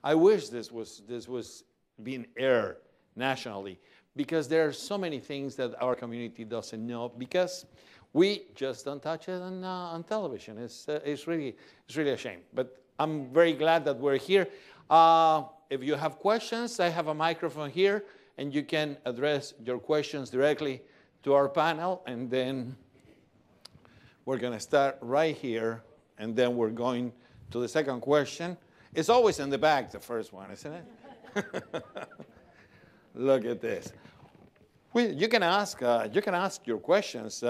I wish this was being aired nationally, because there are so many things that our community doesn't know, because we just don't touch it on television. It's really a shame. But I'm very glad that we're here. If you have questions, I have a microphone here, and you can address your questions directly to our panel, and then we're going to start right here, and then we're going to the second question. It's always in the back, the first one, isn't it? Look at this. You can ask your questions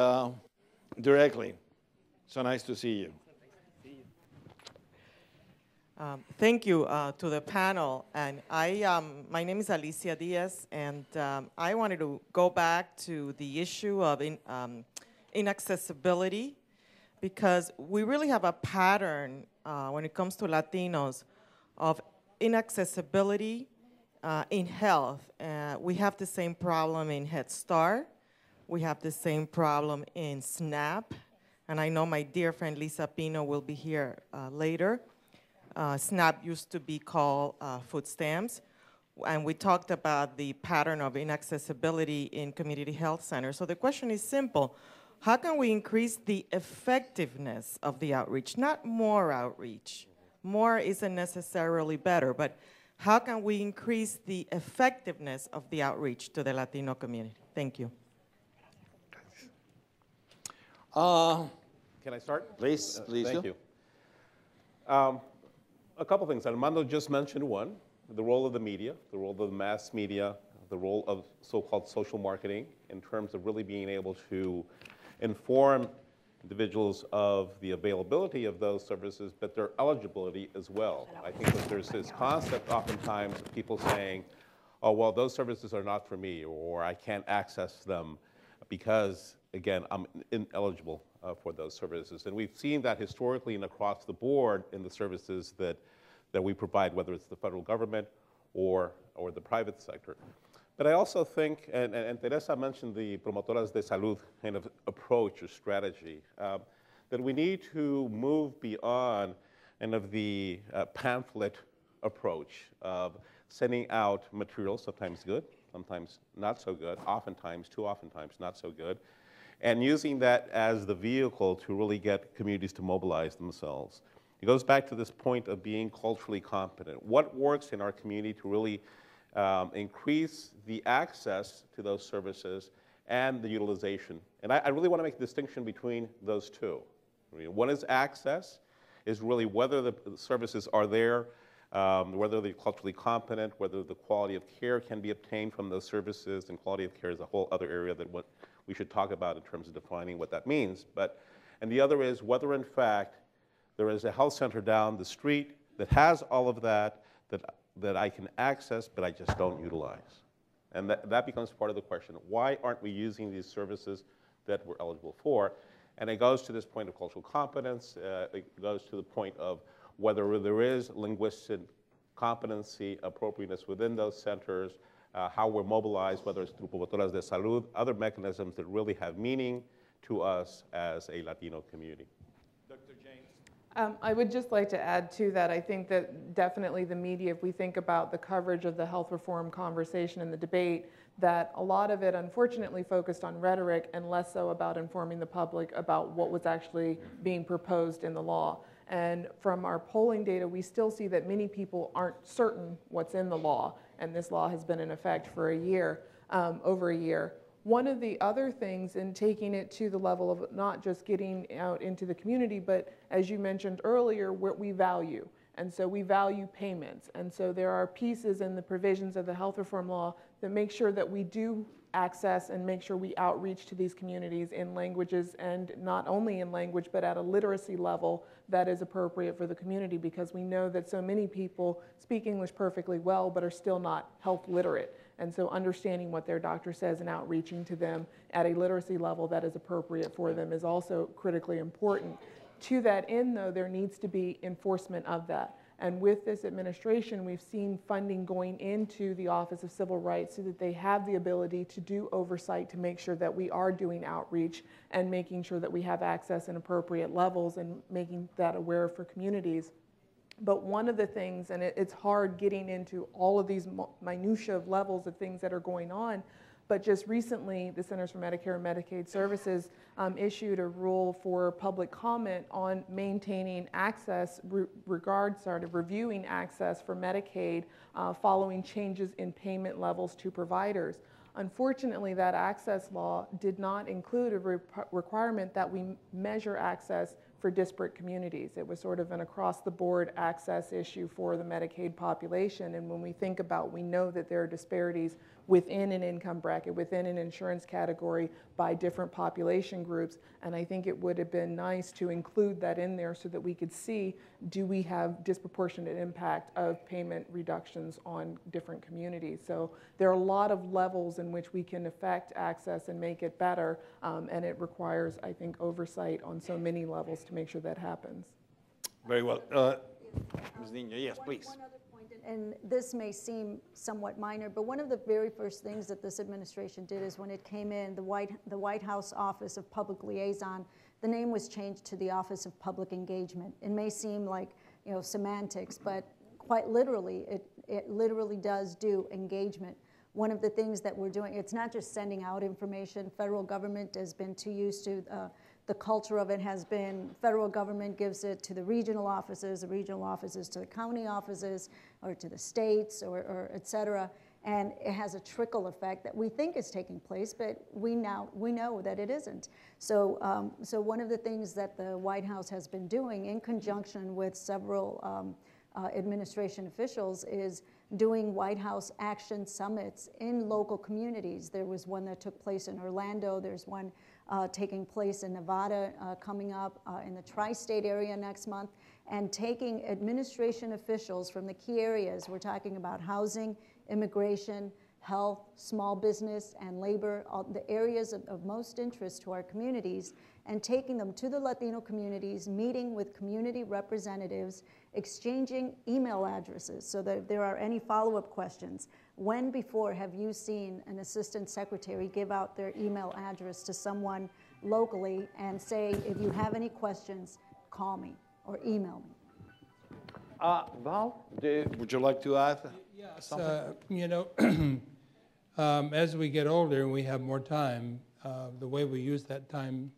directly. So nice to see you. Thank you to the panel. And my name is Alicia Diaz, and I wanted to go back to the issue of inaccessibility, because we really have a pattern when it comes to Latinos of inaccessibility in health. We have the same problem in Head Start. We have the same problem in SNAP. And I know my dear friend Lisa Pino will be here later. SNAP used to be called food stamps. And we talked about the pattern of inaccessibility in community health centers. So the question is simple. How can we increase the effectiveness of the outreach? Not more outreach. More isn't necessarily better, but how can we increase the effectiveness of the outreach to the Latino community? Thank you. Can I start? Please Thank you. A couple things. Armando just mentioned one, the role of the media, the role of the mass media, the role of so-called social marketing in terms of really being able to inform individuals of the availability of those services, but their eligibility as well. I think that there's this concept oftentimes of people saying, oh, well, those services are not for me, or I can't access them because, again, I'm ineligible for those services. And we've seen that historically and across the board in the services that we provide, whether it's the federal government or the private sector. But I also think, and Teresa mentioned the promotoras de salud kind of approach or strategy, that we need to move beyond kind of the pamphlet approach of sending out materials, sometimes good, sometimes not so good, too oftentimes not so good, and using that as the vehicle to really get communities to mobilize themselves. It goes back to this point of being culturally competent. What works in our community to really increase the access to those services and the utilization? And I really want to make a distinction between those two. I mean, one is access, is really whether the services are there, whether they're culturally competent, whether the quality of care can be obtained from those services, and quality of care is a whole other area that what we should talk about in terms of defining what that means. And the other is whether, in fact, there is a health center down the street that has all of that I can access, but I just don't utilize. And that becomes part of the question. Why aren't we using these services that we're eligible for? And it goes to this point of cultural competence. It goes to the point of whether there is linguistic competency, appropriateness within those centers, how we're mobilized, whether it's through promotoras de salud, other mechanisms that really have meaning to us as a Latino community. Dr. James? I would just like to add to that, I think that definitely the media, if we think about the coverage of the health reform conversation and the debate, that a lot of it unfortunately focused on rhetoric and less so about informing the public about what was actually being proposed in the law. And from our polling data, we still see that many people aren't certain what's in the law, and this law has been in effect for a year, over a year. One of the other things in taking it to the level of not just getting out into the community, but as you mentioned earlier, what we value. And so we value payments. And so there are pieces in the provisions of the health reform law that make sure that we do access and make sure we outreach to these communities in languages, and not only in language, but at a literacy level that is appropriate for the community, because we know that so many people speak English perfectly well, but are still not health literate. And so understanding what their doctor says and outreaching to them at a literacy level that is appropriate for them is also critically important. To that end, though, there needs to be enforcement of that. And with this administration, we've seen funding going into the Office of Civil Rights so that they have the ability to do oversight to make sure that we are doing outreach and making sure that we have access in appropriate levels and making that aware for communities. But one of the things, and it's hard getting into all of these minutiae of levels of things that are going on, but just recently, the Centers for Medicare and Medicaid Services issued a rule for public comment on maintaining access, reviewing access for Medicaid following changes in payment levels to providers. Unfortunately, that access law did not include a requirement that we measure access for disparate communities. It was sort of an across-the-board access issue for the Medicaid population. And when we think about, we know that there are disparities within an income bracket, within an insurance category by different population groups. And I think it would have been nice to include that in there so that we could see, do we have disproportionate impact of payment reductions on different communities? So there are a lot of levels in which we can affect access and make it better. And it requires, I think, oversight on so many levels to make sure that happens. Very well. Ms. Niño, yes, please. One other point, and this may seem somewhat minor, but one of the very first things that this administration did is when it came in, the White House Office of Public Liaison, the name was changed to the Office of Public Engagement. It may seem like, semantics, but quite literally, it literally does do engagement. One of the things that we're doing, it's not just sending out information. Federal government has been too used to, the culture of it has been, federal government gives it to the regional offices to the county offices, or to the states, or et cetera. And it has a trickle effect that we think is taking place, but we know that it isn't. So, so one of the things that the White House has been doing in conjunction with several administration officials is doing White House action summits in local communities. There was one that took place in Orlando. There's one taking place in Nevada coming up, in the tri-state area next month, and taking administration officials from the key areas. We're talking about housing, immigration, health, small business, and labor, all the areas of most interest to our communities, and taking them to the Latino communities, meeting with community representatives, exchanging email addresses so that if there are any follow-up questions. When before have you seen an assistant secretary give out their email address to someone locally and say, if you have any questions, call me or email me? Val, would you like to add something? As we get older and we have more time, the way we use that time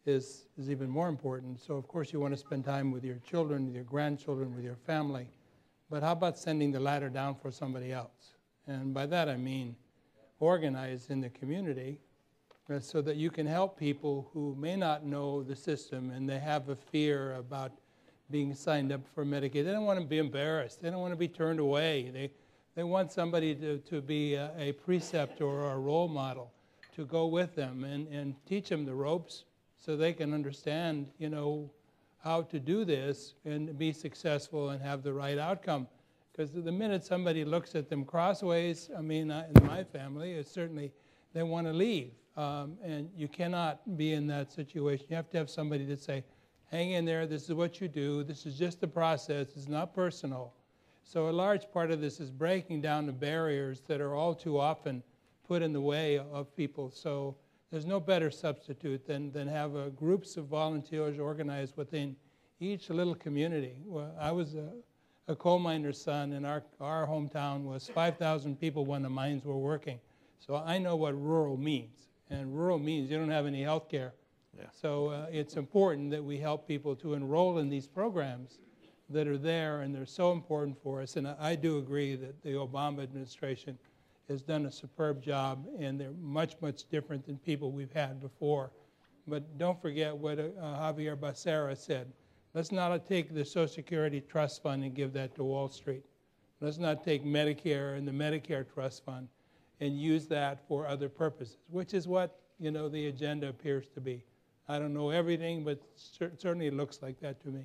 is even more important. So of course you want to spend time with your children, with your grandchildren, with your family. But how about sending the ladder down for somebody else? And by that I mean organize in the community so that you can help people who may not know the system and they have a fear about being signed up for Medicaid. They don't want to be embarrassed. They don't want to be turned away. They want somebody to be a preceptor or a role model to go with them and teach them the ropes so they can understand, how to do this and be successful and have the right outcome. Because the minute somebody looks at them crossways, in my family, it's certainly they want to leave. And you cannot be in that situation. You have to have somebody that say, hang in there, this is what you do, this is just the process, it's not personal. So a large part of this is breaking down the barriers that are all too often put in the way of people. So there's no better substitute than have groups of volunteers organized within each little community. Well, I was a coal miner's son, and our hometown was 5,000 people when the mines were working. So I know what rural means. And rural means you don't have any health care. Yeah. So it's important that we help people to enroll in these programs that are there, and they're so important for us. And I do agree that the Obama administration has done a superb job, and they're much, much different than people we've had before. But don't forget what Javier Becerra said. Let's not take the Social Security Trust Fund and give that to Wall Street. Let's not take Medicare and the Medicare Trust Fund and use that for other purposes, which is what the agenda appears to be. I don't know everything, but certainly it looks like that to me.